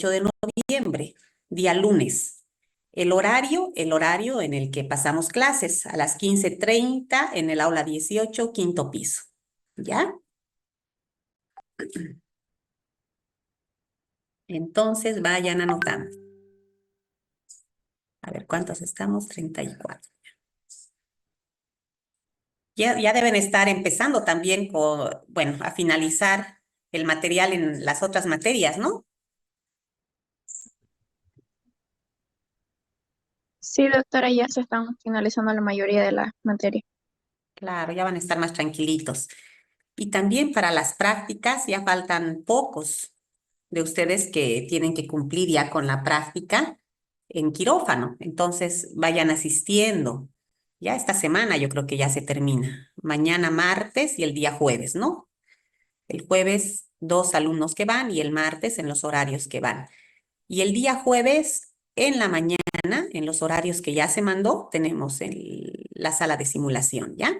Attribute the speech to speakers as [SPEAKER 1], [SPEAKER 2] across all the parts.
[SPEAKER 1] de noviembre, día lunes. El horario en el que pasamos clases a las 15:30 en el aula 18, quinto piso. ¿Ya? Entonces vayan anotando. A ver, ¿cuántos estamos? 34. Ya deben estar empezando también bueno, a finalizar el material en las otras materias, ¿no?
[SPEAKER 2] Sí, doctora, ya se están finalizando la mayoría de las materias.
[SPEAKER 1] Claro, ya van a estar más tranquilitos. Y también para las prácticas ya faltan pocos de ustedes que tienen que cumplir ya con la práctica en quirófano. Entonces vayan asistiendo. Ya esta semana yo creo que ya se termina. Mañana martes y el día jueves, ¿no? El jueves 2 alumnos que van y el martes en los horarios que van. Y el día jueves en la mañana, en los horarios que ya se mandó, tenemos la sala de simulación, ¿ya?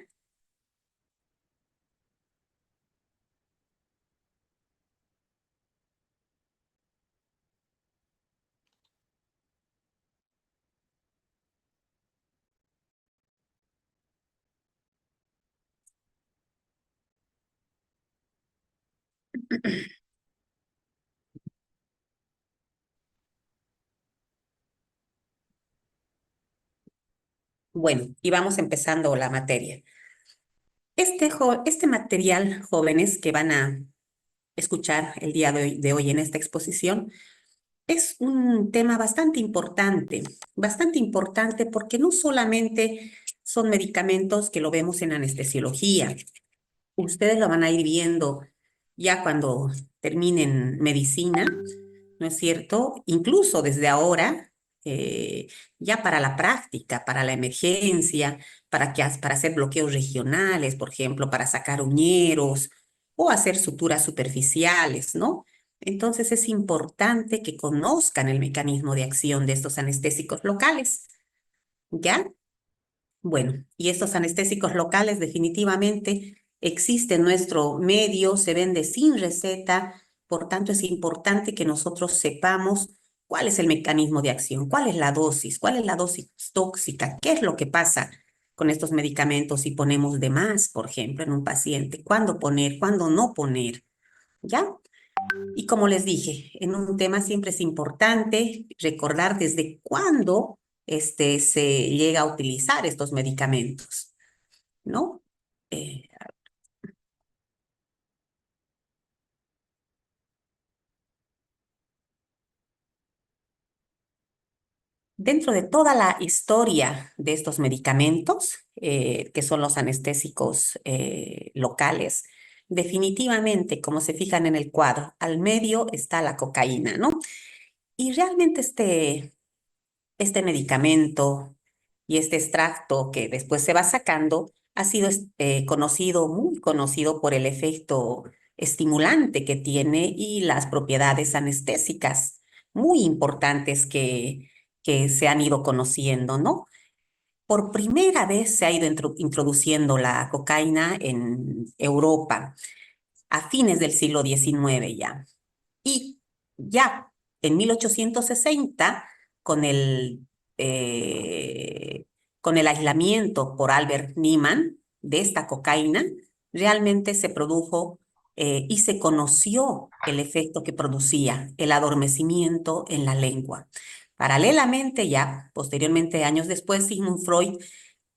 [SPEAKER 1] Bueno, y vamos empezando la materia. Este material, jóvenes, que van a escuchar el día de hoy en esta exposición, es un tema bastante importante porque no solamente son medicamentos que lo vemos en anestesiología, ustedes lo van a ir viendo ya cuando terminen medicina, ¿no es cierto? Incluso desde ahora, ya para la práctica, para la emergencia, para hacer bloqueos regionales, por ejemplo, para sacar uñeros o hacer suturas superficiales, ¿no? Entonces es importante que conozcan el mecanismo de acción de estos anestésicos locales, ¿ya? Bueno, y estos anestésicos locales definitivamente existen en nuestro medio, se vende sin receta, por tanto es importante que nosotros sepamos cuál es el mecanismo de acción, cuál es la dosis tóxica, qué es lo que pasa con estos medicamentos si ponemos de más, por ejemplo, en un paciente, cuándo poner, cuándo no poner, ¿ya? Y como les dije, en un tema siempre es importante recordar desde cuándo se llega a utilizar estos medicamentos, ¿no? Eh, Dentro de toda la historia de estos medicamentos, que son los anestésicos locales, definitivamente, como se fijan en el cuadro, al medio está la cocaína, ¿no? Y realmente este medicamento y este extracto que después se va sacando ha sido muy conocido por el efecto estimulante que tiene y las propiedades anestésicas muy importantes que se han ido conociendo, ¿no? Por primera vez se ha ido introduciendo la cocaína en Europa a fines del siglo XIX ya. Y ya en 1860, con el, eh, con el aislamiento por Albert Niemann de esta cocaína, realmente se produjo y se conoció el efecto que producía el adormecimiento en la lengua. Paralelamente, ya posteriormente, años después, Sigmund Freud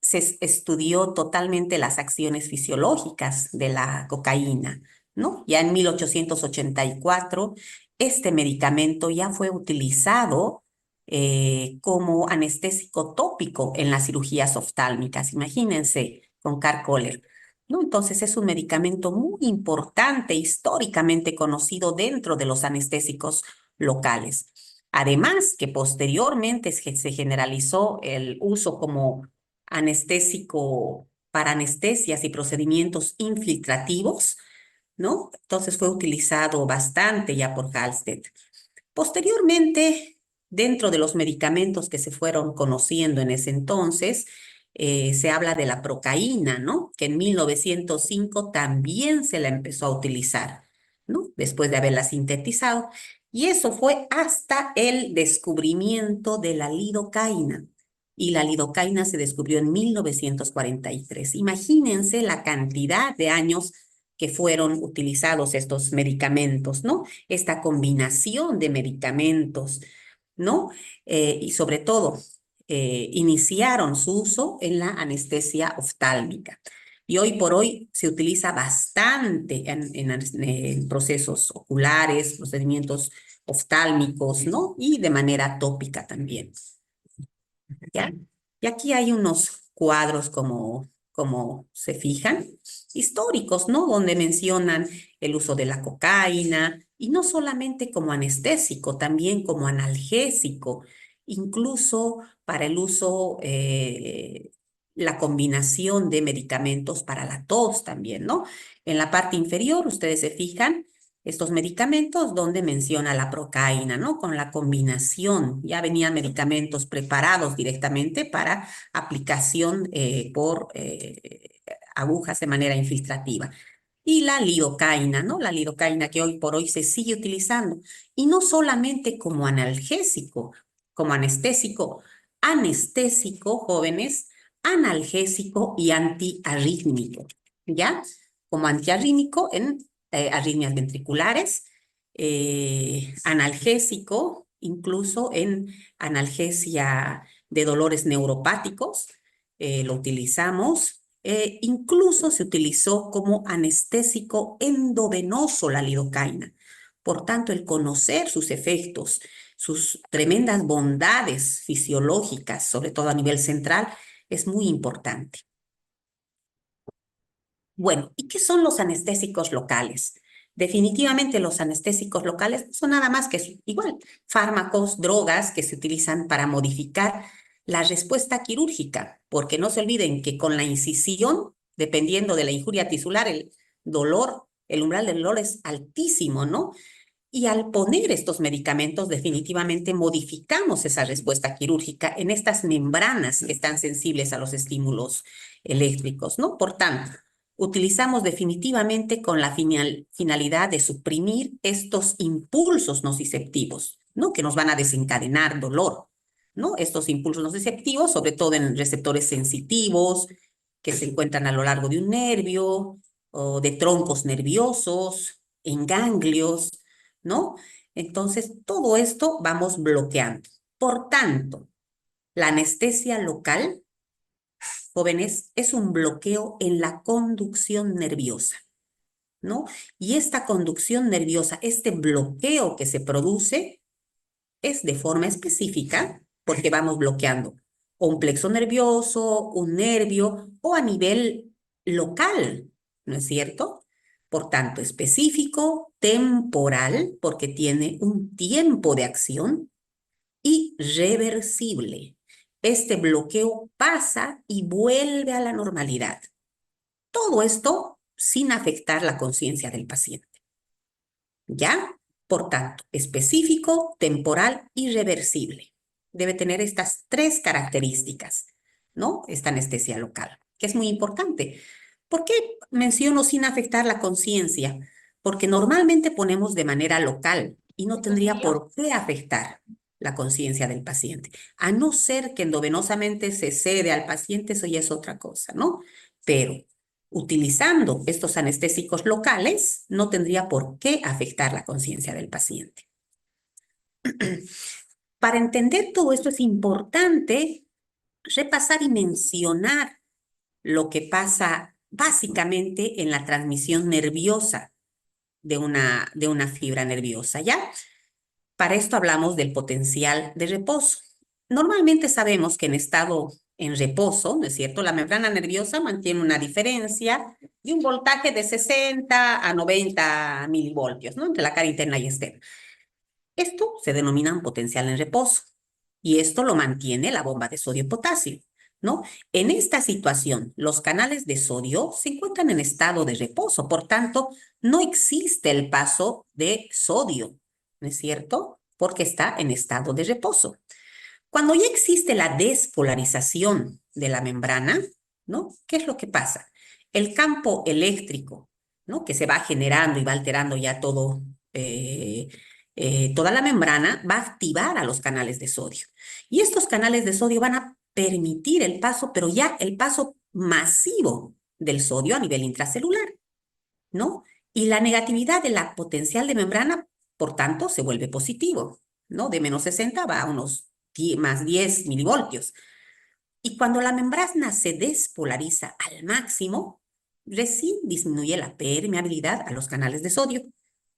[SPEAKER 1] se estudió totalmente las acciones fisiológicas de la cocaína, ¿no? Ya en 1884, este medicamento ya fue utilizado como anestésico tópico en las cirugías oftálmicas. Imagínense, con Carl Kohler, ¿no? Entonces es un medicamento muy importante, históricamente conocido dentro de los anestésicos locales. Además, que posteriormente se generalizó el uso como anestésico para anestesias y procedimientos infiltrativos, ¿no? Entonces fue utilizado bastante ya por Halsted. Posteriormente, dentro de los medicamentos que se fueron conociendo en ese entonces, se habla de la procaína, ¿no? Que en 1905 también se la empezó a utilizar, ¿no? Después de haberla sintetizado. Y eso fue hasta el descubrimiento de la lidocaína. Y la lidocaína se descubrió en 1943. Imagínense la cantidad de años que fueron utilizados estos medicamentos, ¿no? Esta combinación de medicamentos, ¿no? Y sobre todo, iniciaron su uso en la anestesia oftálmica. Y hoy por hoy se utiliza bastante en procesos oculares, procedimientos oftálmicos, ¿no? Y de manera tópica también, ¿ya? Y aquí hay unos cuadros como se fijan, históricos, ¿no? Donde mencionan el uso de la cocaína, y no solamente como anestésico, también como analgésico, incluso para el uso, la combinación de medicamentos para la tos también, ¿no? En la parte inferior, ustedes se fijan, estos medicamentos donde menciona la procaína, ¿no? Con la combinación, ya venían medicamentos preparados directamente para aplicación por agujas de manera infiltrativa. Y la lidocaína, ¿no? La lidocaína que hoy por hoy se sigue utilizando. Y no solamente como analgésico, como anestésico, jóvenes, analgésico y antiarrítmico, ¿ya? Como antiarrítmico en arritmias ventriculares, analgésico, incluso en analgesia de dolores neuropáticos, lo utilizamos. Incluso se utilizó como anestésico endovenoso la lidocaína. Por tanto, el conocer sus efectos, sus tremendas bondades fisiológicas, sobre todo a nivel central, es muy importante. Bueno, ¿y qué son los anestésicos locales? Definitivamente los anestésicos locales son nada más que igual, fármacos, drogas que se utilizan para modificar la respuesta quirúrgica, porque no se olviden que con la incisión, dependiendo de la injuria tisular, el dolor, el umbral del dolor es altísimo, ¿no? Y al poner estos medicamentos, definitivamente modificamos esa respuesta quirúrgica en estas membranas que están sensibles a los estímulos eléctricos, ¿no? Por tanto, utilizamos definitivamente con la finalidad de suprimir estos impulsos nociceptivos, ¿no? Que nos van a desencadenar dolor, ¿no? Estos impulsos nociceptivos, sobre todo en receptores sensitivos que se encuentran a lo largo de un nervio o de troncos nerviosos, en ganglios, ¿no? Entonces, todo esto vamos bloqueando. Por tanto, la anestesia local, jóvenes, es un bloqueo en la conducción nerviosa, ¿no? Y esta conducción nerviosa, este bloqueo que se produce, es de forma específica porque vamos bloqueando o un plexo nervioso, un nervio o a nivel local, ¿no es cierto? Por tanto, específico, temporal, porque tiene un tiempo de acción, y reversible. Este bloqueo pasa y vuelve a la normalidad. Todo esto sin afectar la conciencia del paciente. ¿Ya? Por tanto, específico, temporal y reversible. Debe tener estas tres características, ¿no? Esta anestesia local, que es muy importante. ¿Por qué menciono sin afectar la conciencia? Porque normalmente ponemos de manera local y no tendría por qué afectar la conciencia del paciente. A no ser que endovenosamente se cede al paciente, eso ya es otra cosa, ¿no? Pero utilizando estos anestésicos locales, no tendría por qué afectar la conciencia del paciente. Para entender todo esto es importante repasar y mencionar lo que pasa básicamente en la transmisión nerviosa de una fibra nerviosa, ¿ya? Para esto hablamos del potencial de reposo. Normalmente sabemos que en reposo, ¿no es cierto? La membrana nerviosa mantiene una diferencia de un voltaje de 60 a 90 milivoltios, ¿no? Entre la cara interna y externa. Esto se denomina un potencial en reposo y esto lo mantiene la bomba de sodio-potasio, ¿no? En esta situación, los canales de sodio se encuentran en estado de reposo, por tanto, no existe el paso de sodio, ¿no es cierto? Porque está en estado de reposo. Cuando ya existe la despolarización de la membrana, ¿no? ¿Qué es lo que pasa? El campo eléctrico, ¿no? Que se va generando y va alterando ya todo toda la membrana va a activar a los canales de sodio. Y estos canales de sodio van a permitir el paso, pero ya el paso masivo del sodio a nivel intracelular, ¿no? Y la negatividad de la potencial de membrana, por tanto, se vuelve positivo, ¿no? De -60 va a unos más 10 milivoltios. Y cuando la membrana se despolariza al máximo, recién disminuye la permeabilidad a los canales de sodio.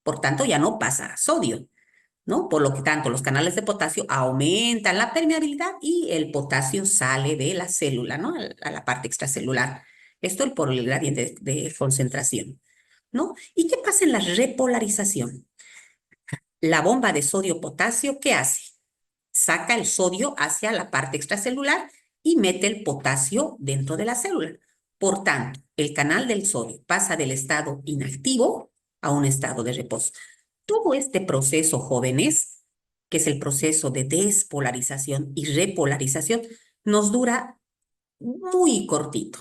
[SPEAKER 1] Por tanto, ya no pasa a sodio, ¿no? Por lo que tanto los canales de potasio aumentan la permeabilidad y el potasio sale de la célula, ¿no? A la parte extracelular. Esto por el gradiente de concentración, ¿no? ¿Y qué pasa en la repolarización? La bomba de sodio-potasio, ¿qué hace? Saca el sodio hacia la parte extracelular y mete el potasio dentro de la célula. Por tanto, el canal del sodio pasa del estado inactivo a un estado de reposo. Todo este proceso, jóvenes, que es el proceso de despolarización y repolarización, nos dura muy cortito,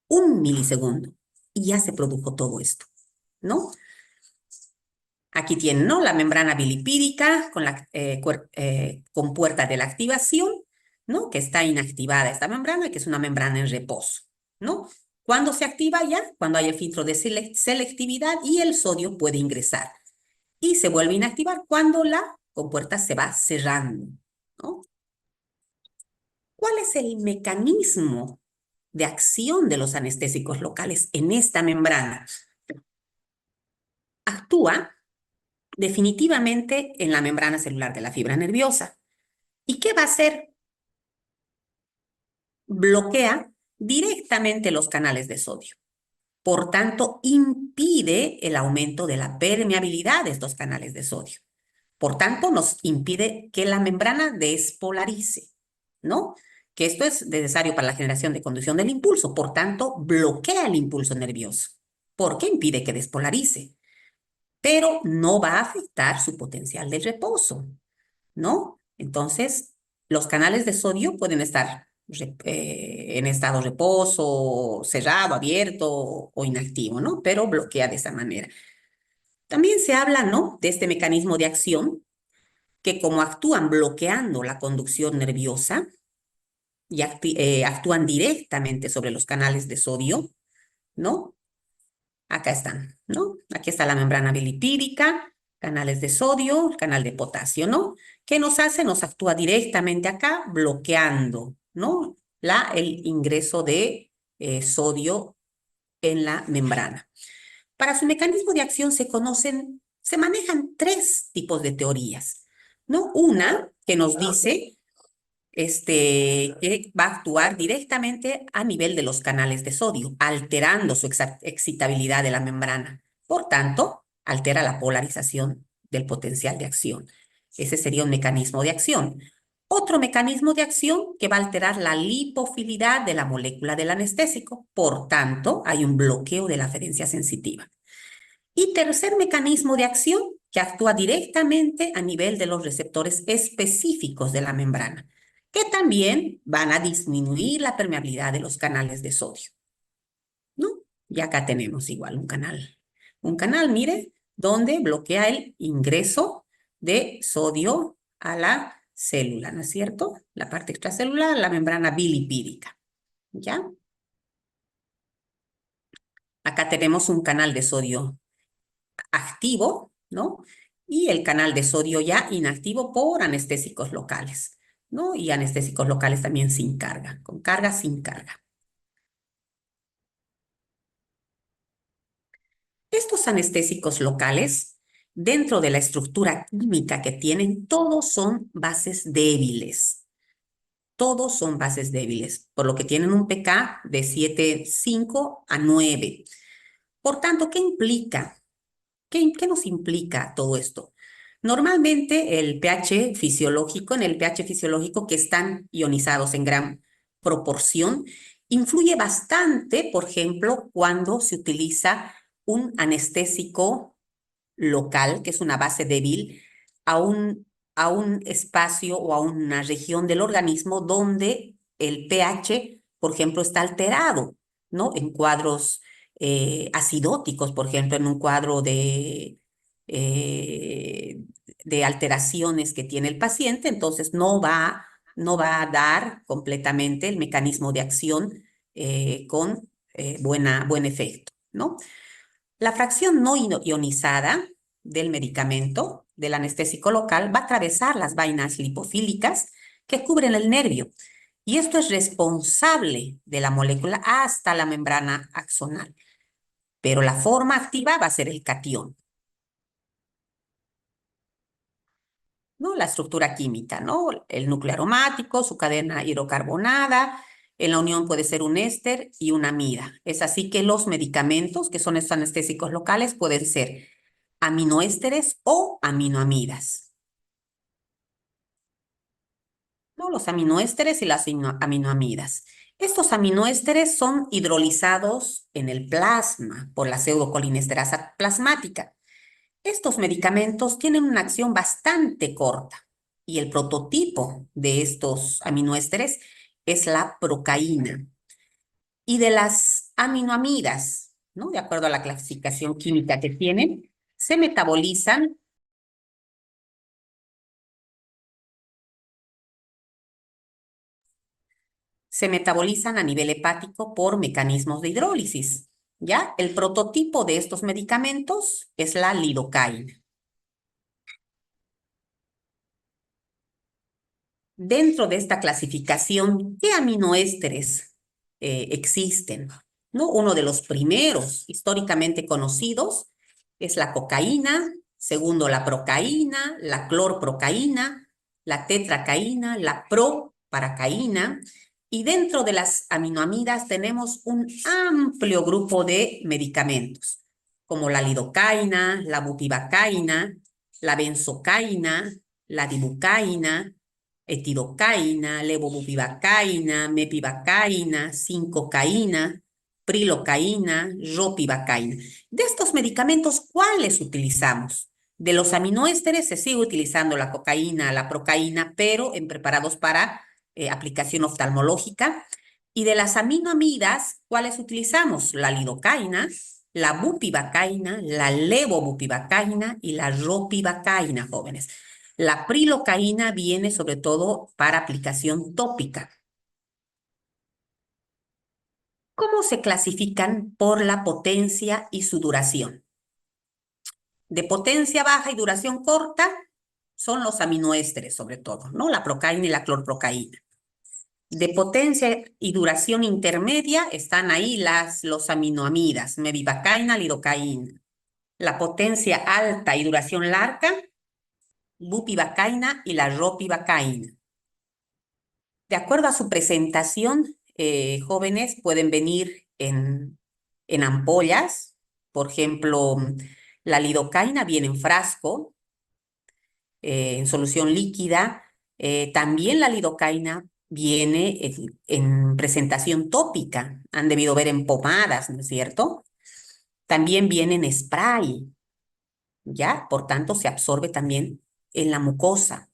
[SPEAKER 1] 1 milisegundo, y ya se produjo todo esto, ¿no? Aquí tienen, ¿no? La membrana bilipídica con la compuerta de la activación, ¿no? Que está inactivada esta membrana, que es una membrana en reposo, ¿no? ¿Cuándo se activa ya? Cuando hay el filtro de selectividad y el sodio puede ingresar. Y se vuelve a inactivar cuando la compuerta se va cerrando, ¿no? ¿Cuál es el mecanismo de acción de los anestésicos locales en esta membrana? Actúa definitivamente en la membrana celular de la fibra nerviosa. ¿Y qué va a hacer? Bloquea directamente los canales de sodio. Por tanto, impide el aumento de la permeabilidad de estos canales de sodio. Por tanto, nos impide que la membrana despolarice, ¿no? Que esto es necesario para la generación de conducción del impulso. Por tanto, bloquea el impulso nervioso. ¿Por qué impide que despolarice? Pero no va a afectar su potencial de reposo, ¿no? Entonces, los canales de sodio pueden estar en estado de reposo, cerrado, abierto o inactivo, ¿no? Pero bloquea de esa manera. También se habla, ¿no? De este mecanismo de acción que como actúan bloqueando la conducción nerviosa y actúan directamente sobre los canales de sodio, ¿no? Acá están, ¿no? Aquí está la membrana bilipídica, canales de sodio, el canal de potasio, ¿no? ¿Qué nos hace? Nos actúa directamente acá, bloqueando, ¿no? El ingreso de sodio en la membrana. Para su mecanismo de acción se manejan tres tipos de teorías, ¿no? Una que nos dice que va a actuar directamente a nivel de los canales de sodio, alterando su excitabilidad de la membrana. Por tanto, altera la polarización del potencial de acción. Ese sería un mecanismo de acción. Otro mecanismo de acción que va a alterar la lipofilidad de la molécula del anestésico. Por tanto, hay un bloqueo de la aferencia sensitiva. Y tercer mecanismo de acción que actúa directamente a nivel de los receptores específicos de la membrana, que también van a disminuir la permeabilidad de los canales de sodio, ¿no? Y acá tenemos igual un canal. Un canal, mire, donde bloquea el ingreso de sodio a la célula, ¿no es cierto? La parte extracelular, la membrana bilipídica, ¿ya? Acá tenemos un canal de sodio activo, ¿no? Y el canal de sodio ya inactivo por anestésicos locales, ¿no? Y anestésicos locales también sin carga, con carga, sin carga. Estos anestésicos locales, dentro de la estructura química que tienen, todos son bases débiles. Todos son bases débiles, por lo que tienen un pK de 7,5 a 9. Por tanto, ¿qué implica? ¿Qué nos implica todo esto? Normalmente el pH fisiológico, en el pH fisiológico que están ionizados en gran proporción, influye bastante, por ejemplo, cuando se utiliza un anestésico local, que es una base débil, a a un espacio o a una región del organismo donde el pH, por ejemplo, está alterado, ¿no? En cuadros acidóticos, por ejemplo, en un cuadro de de alteraciones que tiene el paciente, entonces no va a dar completamente el mecanismo de acción con buen efecto, ¿no? La fracción no ionizada del medicamento, del anestésico local, va a atravesar las vainas lipofílicas que cubren el nervio. Y esto es responsable de la molécula hasta la membrana axonal. Pero la forma activa va a ser el catión, ¿no? La estructura química, ¿no? El núcleo aromático, su cadena hidrocarbonada, en la unión puede ser un éster y una amida. Es así que los medicamentos, que son estos anestésicos locales, pueden ser aminoésteres o aminoamidas, ¿no? Los aminoésteres y las aminoamidas. Estos aminoésteres son hidrolizados en el plasma por la pseudocolinesterasa plasmática. Estos medicamentos tienen una acción bastante corta y el prototipo de estos aminoésteres es la procaína. Y de las aminoamidas, ¿no? De acuerdo a la clasificación química que tienen, se metabolizan a nivel hepático por mecanismos de hidrólisis, ¿ya? El prototipo de estos medicamentos es la lidocaína. Dentro de esta clasificación, ¿qué aminoésteres existen? ¿No? Uno de los primeros históricamente conocidos es la cocaína, segundo la procaína, la clorprocaína, la tetracaína, la proparacaína, y dentro de las aminoamidas tenemos un amplio grupo de medicamentos, como la lidocaína, la bupivacaína, la benzocaína, la dibucaína, etidocaína, levobupivacaína, mepivacaína, cincocaína, prilocaína, ropivacaína. De estos medicamentos, ¿cuáles utilizamos? De los aminoésteres se sigue utilizando la cocaína, la procaína, pero en preparados para aplicación oftalmológica. Y de las aminoamidas, ¿cuáles utilizamos? La lidocaína, la bupivacaína, la levobupivacaína y la ropivacaína, jóvenes. La prilocaína viene sobre todo para aplicación tópica. ¿Cómo se clasifican por la potencia y su duración? De potencia baja y duración corta son los aminoésteres, sobre todo, ¿no? La procaína y la clorprocaína. De potencia y duración intermedia están ahí los aminoamidas, mebivacaína, lidocaína. La potencia alta y duración larga, bupivacaína y la ropivacaína. De acuerdo a su presentación, jóvenes pueden venir en ampollas. Por ejemplo, la lidocaína viene en frasco, en solución líquida. También la lidocaína viene en presentación tópica. Han debido ver en pomadas, ¿no es cierto? También viene en spray, ¿ya? Por tanto, se absorbe también en la mucosa.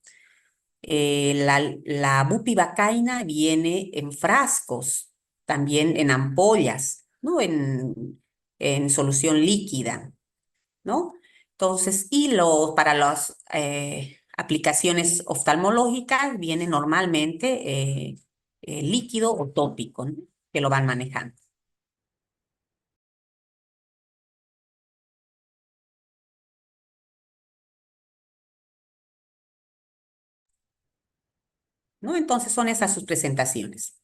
[SPEAKER 1] La bupivacaína viene en frascos, también en ampollas, ¿no? En solución líquida, ¿no? Entonces, para las aplicaciones oftalmológicas viene normalmente líquido o tópico, ¿no? Que lo van manejando, ¿no? Entonces, son esas sus presentaciones.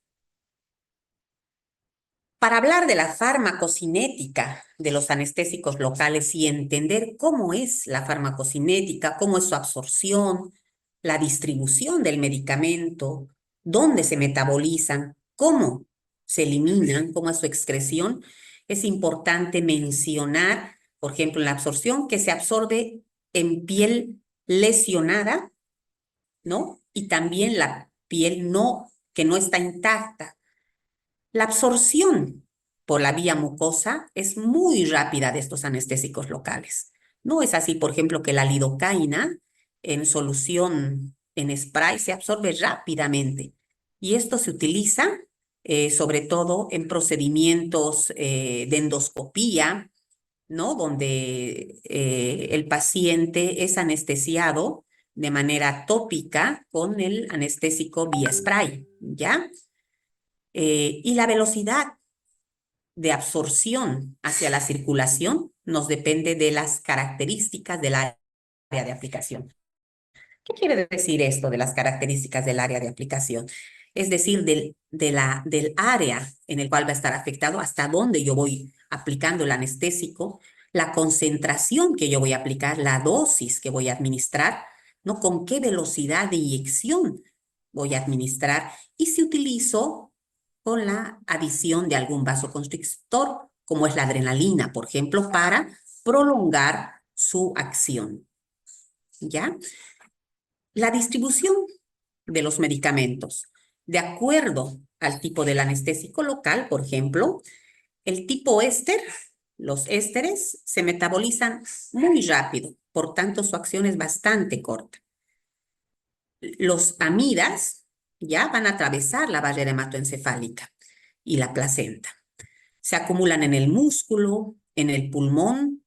[SPEAKER 1] Para hablar de la farmacocinética de los anestésicos locales y entender cómo es la farmacocinética, cómo es su absorción, la distribución del medicamento, dónde se metabolizan, cómo se eliminan, cómo es su excreción, es importante mencionar, por ejemplo, en la absorción, que se absorbe en piel lesionada, ¿no? Y también la piel que no está intacta. La absorción por la vía mucosa es muy rápida de estos anestésicos locales. No es así, por ejemplo, que la lidocaína en solución en spray se absorbe rápidamente. Y esto se utiliza sobre todo en procedimientos de endoscopía, ¿no? Donde el paciente es anestesiado de manera tópica con el anestésico vía spray, ¿ya? Y la velocidad de absorción hacia la circulación nos depende de las características del área de aplicación. ¿Qué quiere decir esto de las características del área de aplicación? Es decir, del área en el cual va a estar afectado, hasta dónde yo voy aplicando el anestésico, la concentración que yo voy a aplicar, la dosis que voy a administrar, ¿no? Con qué velocidad de inyección voy a administrar y si utilizo con la adición de algún vasoconstrictor, como es la adrenalina, por ejemplo, para prolongar su acción, ¿ya? La distribución de los medicamentos. De acuerdo al tipo del anestésico local, por ejemplo, el tipo éster, los ésteres se metabolizan muy rápido, por tanto su acción es bastante corta. Los amidas ya van a atravesar la barrera hematoencefálica y la placenta. Se acumulan en el músculo, en el pulmón,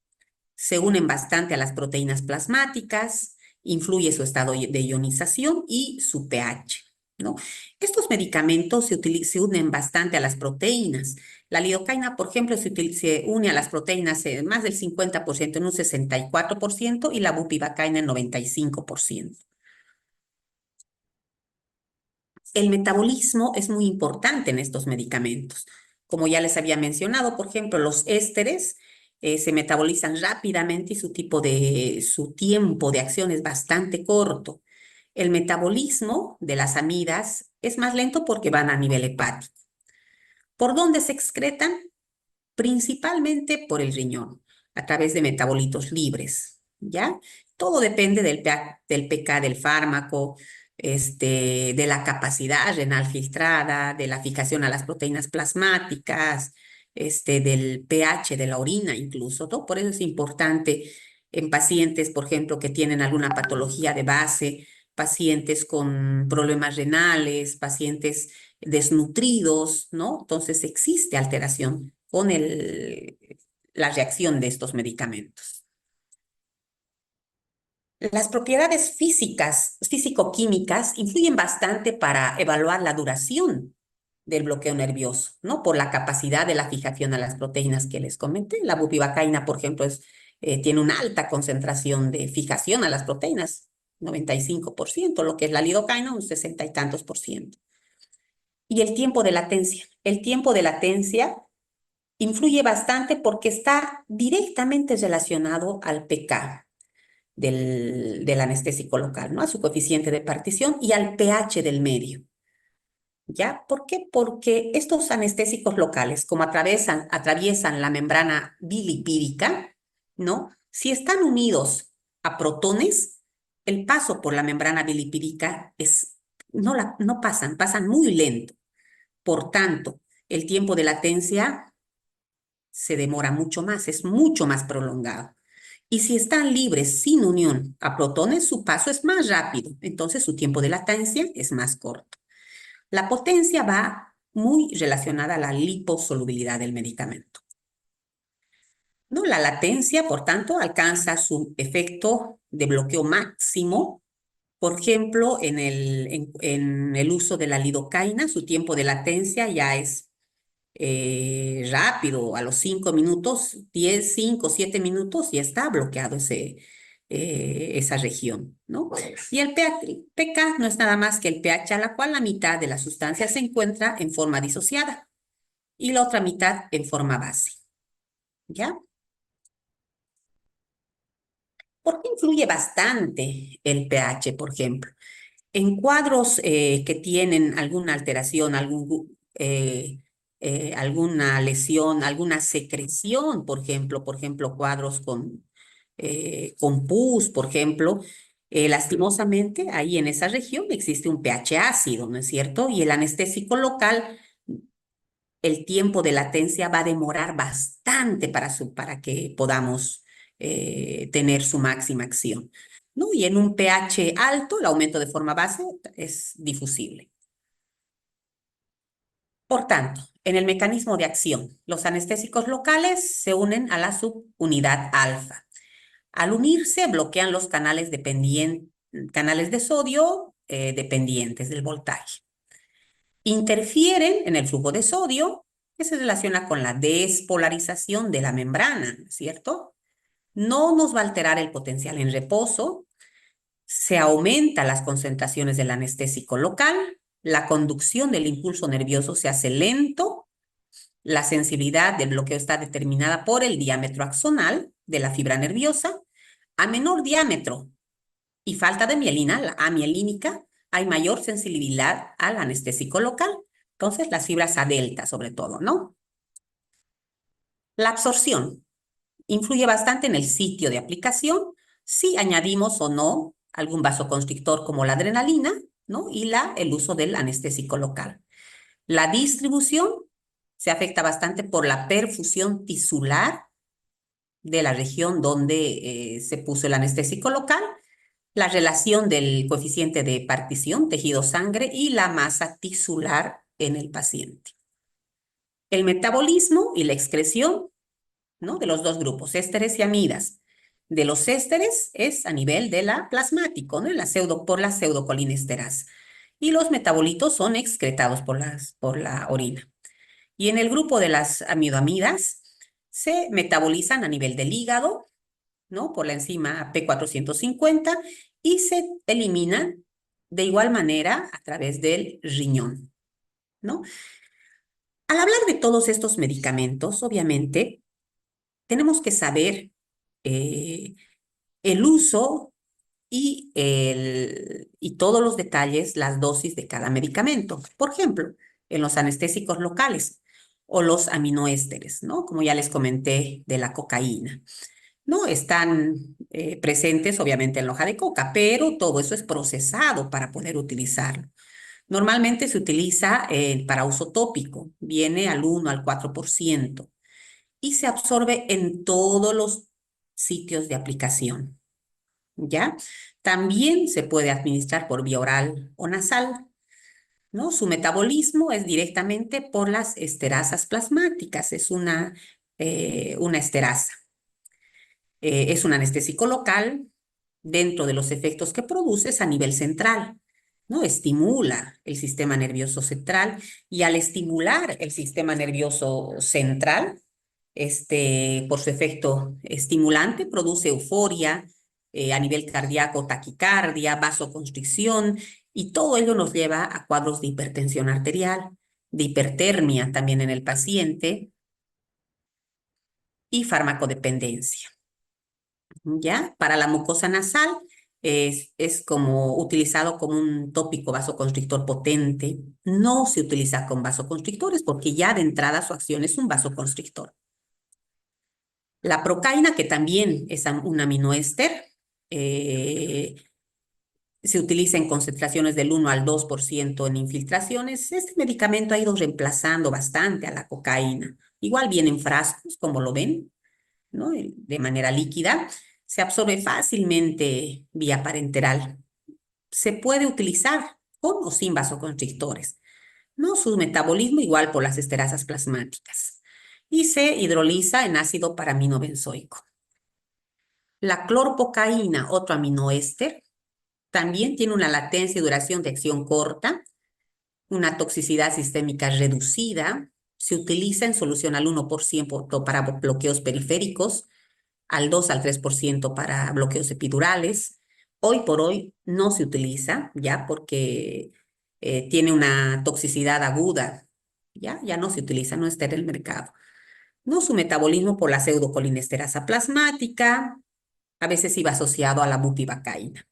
[SPEAKER 1] se unen bastante a las proteínas plasmáticas, influye su estado de ionización y su pH, ¿no? Estos medicamentos se unen bastante a las proteínas. La lidocaína, por ejemplo, se une a las proteínas más del 50%, en un 64%, y la bupivacaína en 95%. El metabolismo es muy importante en estos medicamentos. Como ya les había mencionado, por ejemplo, los ésteres se metabolizan rápidamente y su tiempo de acción es bastante corto. El metabolismo de las amidas es más lento porque van a nivel hepático. ¿Por dónde se excretan? Principalmente por el riñón, a través de metabolitos libres, ¿ya? Todo depende del pK del fármaco, de la capacidad renal filtrada, de la fijación a las proteínas plasmáticas, del pH de la orina incluso, ¿no? Por eso es importante en pacientes, por ejemplo, que tienen alguna patología de base, pacientes con problemas renales, pacientes desnutridos, ¿no? Entonces existe alteración con la reacción de estos medicamentos. Las propiedades físicas, físico-químicas, influyen bastante para evaluar la duración del bloqueo nervioso, ¿no? Por la capacidad de la fijación a las proteínas que les comenté. La bupivacaína, por ejemplo, tiene una alta concentración de fijación a las proteínas, 95%, lo que es la lidocaína, un 60 y tantos por ciento. Y el tiempo de latencia. El tiempo de latencia influye bastante porque está directamente relacionado al pK del anestésico local, ¿no? A su coeficiente de partición y al pH del medio. ¿Ya? ¿Por qué? Porque estos anestésicos locales, como atraviesan la membrana bilipídica, ¿no? Si están unidos a protones, el paso por la membrana bilipídica no pasan muy lento. Por tanto, el tiempo de latencia se demora mucho más, es mucho más prolongado. Y si están libres sin unión a protones, su paso es más rápido, entonces su tiempo de latencia es más corto. La potencia va muy relacionada a la liposolubilidad del medicamento, ¿no? La latencia, por tanto, alcanza su efecto de bloqueo máximo. Por ejemplo, en el uso de la lidocaína, su tiempo de latencia ya es rápido, a los 5 minutos, 10, 5, 7 minutos, ya está bloqueado esa región, ¿no? Y el pK no es nada más que el pH a la cual la mitad de la sustancia se encuentra en forma disociada y la otra mitad en forma base, ¿ya? ¿Por qué influye bastante el pH, por ejemplo? En cuadros que tienen alguna alteración, alguna lesión, alguna secreción, por ejemplo, cuadros con pus, por ejemplo, lastimosamente ahí en esa región existe un pH ácido, ¿no es cierto? Y el anestésico local, el tiempo de latencia va a demorar bastante para que podamos tener su máxima acción, ¿no? Y en un pH alto, el aumento de forma base es difusible. Por tanto, en el mecanismo de acción, los anestésicos locales se unen a la subunidad alfa. Al unirse, bloquean los canales de sodio dependientes del voltaje. Interfieren en el flujo de sodio, que se relaciona con la despolarización de la membrana, ¿cierto? No nos va a alterar el potencial en reposo, se aumenta las concentraciones del anestésico local, la conducción del impulso nervioso se hace lento, la sensibilidad del bloqueo está determinada por el diámetro axonal de la fibra nerviosa. A menor diámetro y falta de mielina, la amielínica, hay mayor sensibilidad al anestésico local. Entonces, las fibras A delta, sobre todo, ¿no? La absorción influye bastante en el sitio de aplicación, si añadimos o no algún vasoconstrictor como la adrenalina, ¿no? Y el uso del anestésico local. La distribución se afecta bastante por la perfusión tisular de la región donde se puso el anestésico local, la relación del coeficiente de partición, tejido-sangre, y la masa tisular en el paciente. El metabolismo y la excreción, ¿no? De los dos grupos, ésteres y amidas. De los ésteres es a nivel de la plasmático, ¿no? Por la pseudocolinesteras. Y los metabolitos son excretados por la orina. Y en el grupo de las amidoamidas se metabolizan a nivel del hígado, ¿no? Por la enzima P450 y se eliminan de igual manera a través del riñón, ¿no? Al hablar de todos estos medicamentos, obviamente, tenemos que saber eh, el uso y todos los detalles, las dosis de cada medicamento. Por ejemplo, en los anestésicos locales o los aminoésteres, ¿no? Como ya les comenté de la cocaína. No están presentes obviamente en la hoja de coca, pero todo eso es procesado para poder utilizarlo. Normalmente se utiliza para uso tópico, viene al 1 al 4% y se absorbe en todos los sitios de aplicación, ¿ya? También se puede administrar por vía oral o nasal, ¿no? Su metabolismo es directamente por las esterasas plasmáticas, es una esterasa. Es un anestésico local dentro de los efectos que produce es a nivel central, ¿no? Estimula el sistema nervioso central y al estimular el sistema nervioso central, por su efecto estimulante, produce euforia, a nivel cardíaco, taquicardia, vasoconstricción, y todo ello nos lleva a cuadros de hipertensión arterial, de hipertermia también en el paciente y farmacodependencia. ¿Ya? Para la mucosa nasal es como utilizado como un tópico vasoconstrictor potente. No se utiliza con vasoconstrictores porque ya de entrada su acción es un vasoconstrictor. La procaína, que también es un aminoéster, eh, se utiliza en concentraciones del 1 al 2% en infiltraciones. Este medicamento ha ido reemplazando bastante a la cocaína. Igual viene en frascos, como lo ven, ¿no? De manera líquida, se absorbe fácilmente vía parenteral. Se puede utilizar con o sin vasoconstrictores, ¿no? Su metabolismo igual por las esterasas plasmáticas y se hidroliza en ácido paraminobenzoico. La clorpocaína, otro aminoéster, también tiene una latencia y duración de acción corta, una toxicidad sistémica reducida, se utiliza en solución al 1% para bloqueos periféricos, al 2 al 3% para bloqueos epidurales. Hoy por hoy no se utiliza ya porque tiene una toxicidad aguda. Ya no se utiliza, no está en el mercado. No, su metabolismo por la pseudocolinesterosa plasmática, a veces iba asociado a la bupivacaína.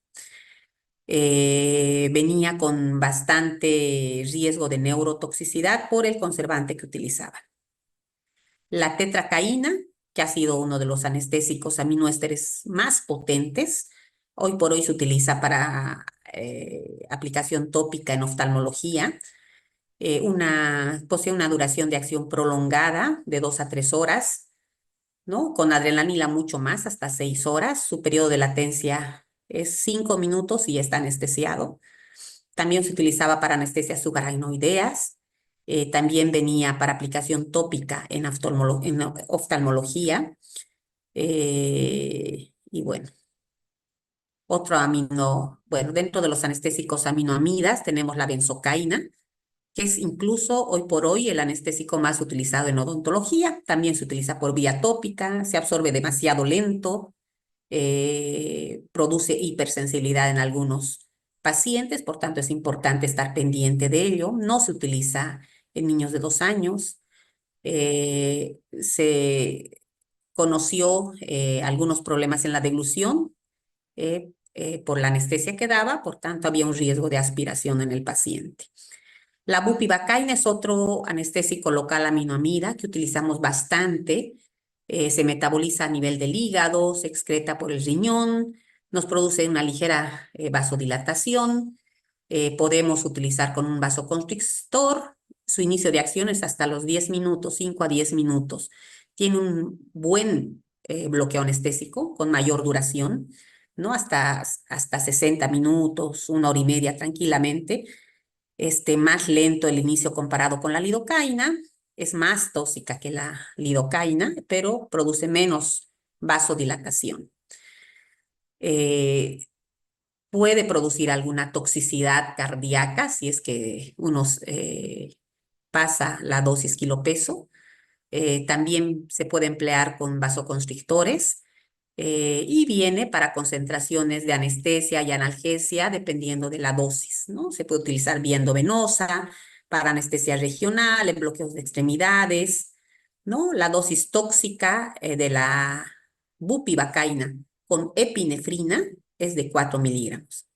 [SPEAKER 1] Venía con bastante riesgo de neurotoxicidad por el conservante que utilizaban. La tetracaína, que ha sido uno de los anestésicos aminoésteres más potentes, hoy por hoy se utiliza para aplicación tópica en oftalmología. Posee una duración de acción prolongada de 2 a 3 horas, ¿no? Con adrenalina mucho más, hasta 6 horas. Su periodo de latencia es 5 minutos y está anestesiado. También se utilizaba para anestesias subaracnoideas También venía para aplicación tópica en oftalmología. Y bueno, bueno, dentro de los anestésicos aminoamidas tenemos la benzocaína, que es incluso hoy por hoy el anestésico más utilizado en odontología. También se utiliza por vía tópica, se absorbe demasiado lento, produce hipersensibilidad en algunos pacientes, por tanto es importante estar pendiente de ello. No se utiliza en niños de 2 años. Se conoció algunos problemas en la deglución por la anestesia que daba, por tanto había un riesgo de aspiración en el paciente. La bupivacaína es otro anestésico local aminoamida que utilizamos bastante. Se metaboliza a nivel del hígado, se excreta por el riñón, nos produce una ligera vasodilatación. Podemos utilizar con un vasoconstrictor. Su inicio de acción es hasta los 10 minutos, 5 a 10 minutos. Tiene un buen bloqueo anestésico con mayor duración, ¿no? Hasta 60 minutos, 1 hora y media tranquilamente. Más lento el inicio comparado con la lidocaína, es más tóxica que la lidocaína, pero produce menos vasodilatación. Eh, Puede producir alguna toxicidad cardíaca si es que uno pasa la dosis kilo peso. También se puede emplear con vasoconstrictores y viene para concentraciones de anestesia y analgesia dependiendo de la dosis, ¿no? Se puede utilizar vía endovenosa, para anestesia regional, en bloqueos de extremidades, ¿no? La dosis tóxica de la bupivacaína con epinefrina es de 4 miligramos.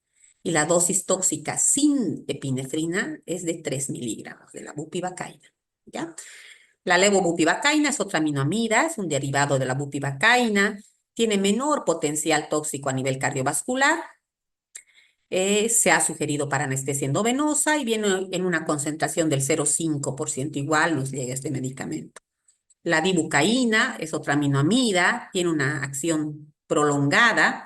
[SPEAKER 1] Y la dosis tóxica sin epinefrina es de 3 miligramos de la bupivacaína, ¿ya? La levobupivacaína es otra aminoamida, es un derivado de la bupivacaína, tiene menor potencial tóxico a nivel cardiovascular, se ha sugerido para anestesia endovenosa y viene en una concentración del 0,5% igual, nos llega este medicamento. La dibucaína es otra aminoamida, tiene una acción prolongada,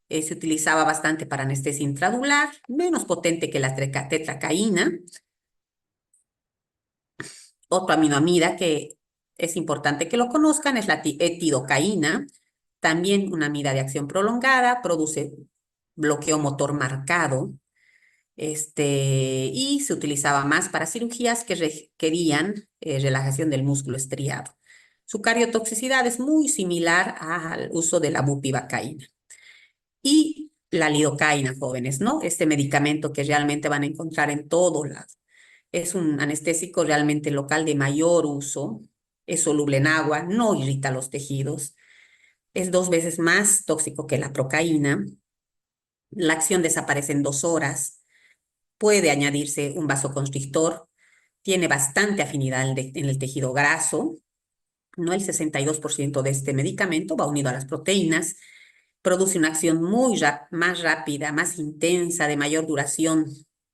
[SPEAKER 1] se utilizaba bastante para anestesia intradular, menos potente que la tetracaína. Otro aminoamida que es importante que lo conozcan es la etidocaína, también una amida de acción prolongada, produce bloqueo motor marcado, y se utilizaba más para cirugías que requerían relajación del músculo estriado. Su cardiotoxicidad es muy similar al uso de la bupivacaína. Y la lidocaína, jóvenes, ¿no? Este medicamento que realmente van a encontrar en todos lados. Es un anestésico realmente local de mayor uso, es soluble en agua, no irrita los tejidos, es 2 veces más tóxico que la procaína, la acción desaparece en 2 horas, puede añadirse un vasoconstrictor, tiene bastante afinidad en el tejido graso, no el 62% de este medicamento va unido a las proteínas, produce una acción más rápida, más intensa, de mayor duración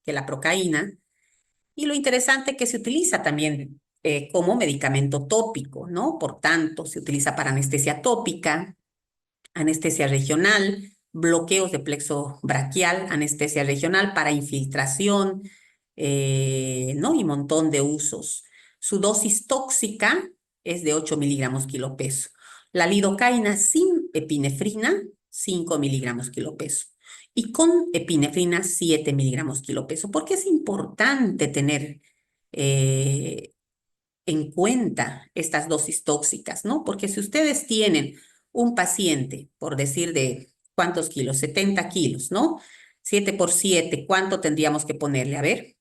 [SPEAKER 1] que la procaína. Y lo interesante es que se utiliza también como medicamento tópico, ¿no? Por tanto, se utiliza para anestesia tópica, anestesia regional, bloqueos de plexo braquial, anestesia regional para infiltración, ¿no? Y un montón de usos. Su dosis tóxica es de 8 miligramos kilo peso. La lidocaína sin epinefrina, 5 miligramos kilo peso. Y con epinefrina, 7 miligramos kilo peso. ¿Por qué es importante tener eh, en cuenta estas dosis tóxicas, ¿no? Porque si ustedes tienen un paciente, por decir de cuántos kilos, 70 kilos, ¿no? 7 por 7, ¿cuánto tendríamos que ponerle? A ver,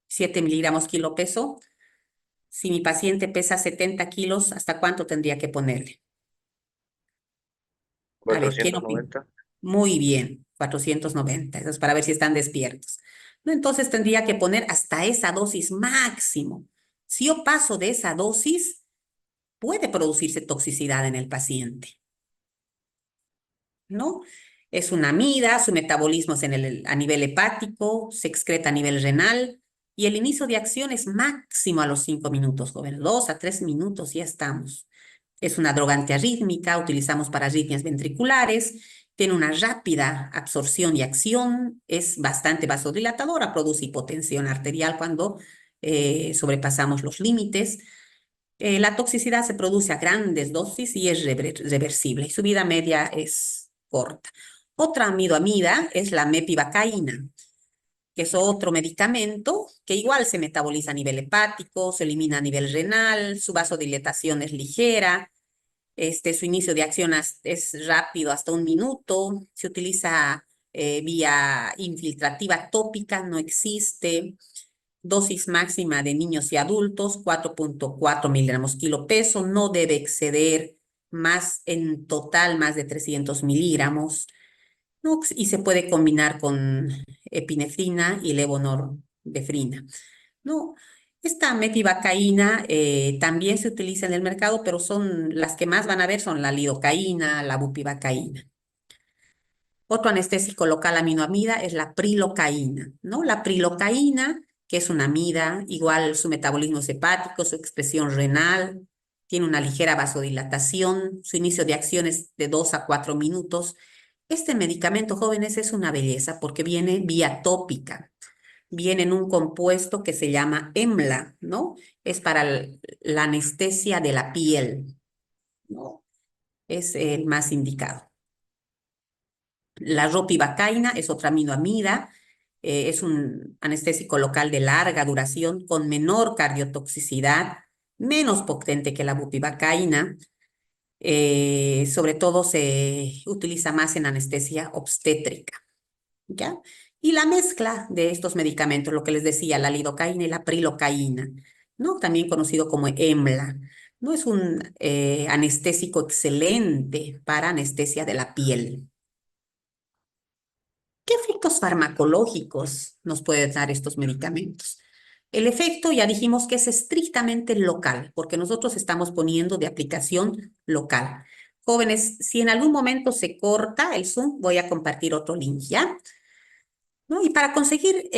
[SPEAKER 1] 7 miligramos kilo peso. Si mi paciente pesa 70 kilos, ¿hasta cuánto tendría que ponerle? A ver, ¿quién opina?
[SPEAKER 3] 490.
[SPEAKER 1] Muy bien, 490. Eso es para ver si están despiertos. ¿No? Entonces tendría que poner hasta esa dosis máximo. Si yo paso de esa dosis, puede producirse toxicidad en el paciente, ¿no? Es una amida, su metabolismo es a nivel hepático, se excreta a nivel renal y el inicio de acción es máximo a los 5 minutos, joven, 2 a 3 minutos ya estamos. Es una droga antiarrítmica, utilizamos para arritmias ventriculares, tiene una rápida absorción y acción, es bastante vasodilatadora, produce hipotensión arterial cuando sobrepasamos los límites. La toxicidad se produce a grandes dosis y es reversible y su vida media es corta. Otra amidoamida es la mepivacaína, que es otro medicamento que igual se metaboliza a nivel hepático, se elimina a nivel renal, su vasodilatación es ligera, su inicio de acción es rápido, hasta 1 minuto, se utiliza vía infiltrativa tópica, no existe. Dosis máxima de niños y adultos, 4.4 miligramos kilo peso, no debe exceder más en total, más de 300 miligramos, ¿no? Y se puede combinar con epinefrina y levonorfina, ¿no? Esta metivacaína también se utiliza en el mercado, pero son las que más van a ver son la lidocaína, la bupivacaína. Otro anestésico local aminoamida es la prilocaína, ¿no? La prilocaína, que es una amida, igual su metabolismo es hepático, su expresión renal, tiene una ligera vasodilatación, su inicio de acción es de 2 a 4 minutos. Este medicamento, jóvenes, es una belleza porque viene vía tópica, viene en un compuesto que se llama EMLA, ¿no? Es para la anestesia de la piel, ¿no? Es el más indicado. La ropivacaína es otra aminoamida, es un anestésico local de larga duración con menor cardiotoxicidad, menos potente que la bupivacaína. Sobre todo se utiliza más en anestesia obstétrica, ¿ya? Y la mezcla de estos medicamentos, lo que les decía, la lidocaína y la prilocaína, ¿no? También conocido como EMLA, ¿no? Es un anestésico excelente para anestesia de la piel. ¿Qué efectos farmacológicos nos pueden dar estos medicamentos? El efecto ya dijimos que es estrictamente local, porque nosotros estamos poniendo de aplicación local. Jóvenes, si en algún momento se corta el Zoom, voy a compartir otro link, ¿ya? ¿No? Y para conseguir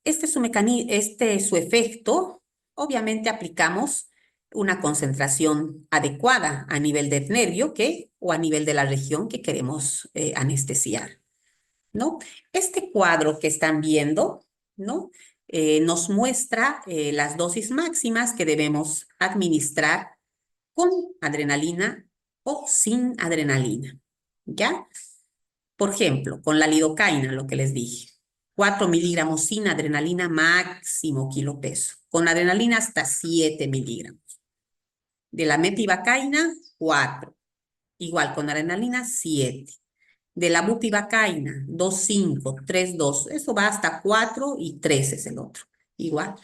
[SPEAKER 1] su efecto, obviamente aplicamos una concentración adecuada a nivel del nervio o a nivel de la región que queremos anestesiar, ¿no? Este cuadro que están viendo, ¿no? Nos muestra las dosis máximas que debemos administrar con adrenalina o sin adrenalina, ¿ya? Por ejemplo, con la lidocaína, lo que les dije, 4 miligramos sin adrenalina máximo kilo peso, con adrenalina hasta 7 miligramos. De la metivacaína, 4, igual con adrenalina, 7. De la bupivacaína, 2,5, 3,2. Eso va hasta 4 y 3 es el otro. Igual.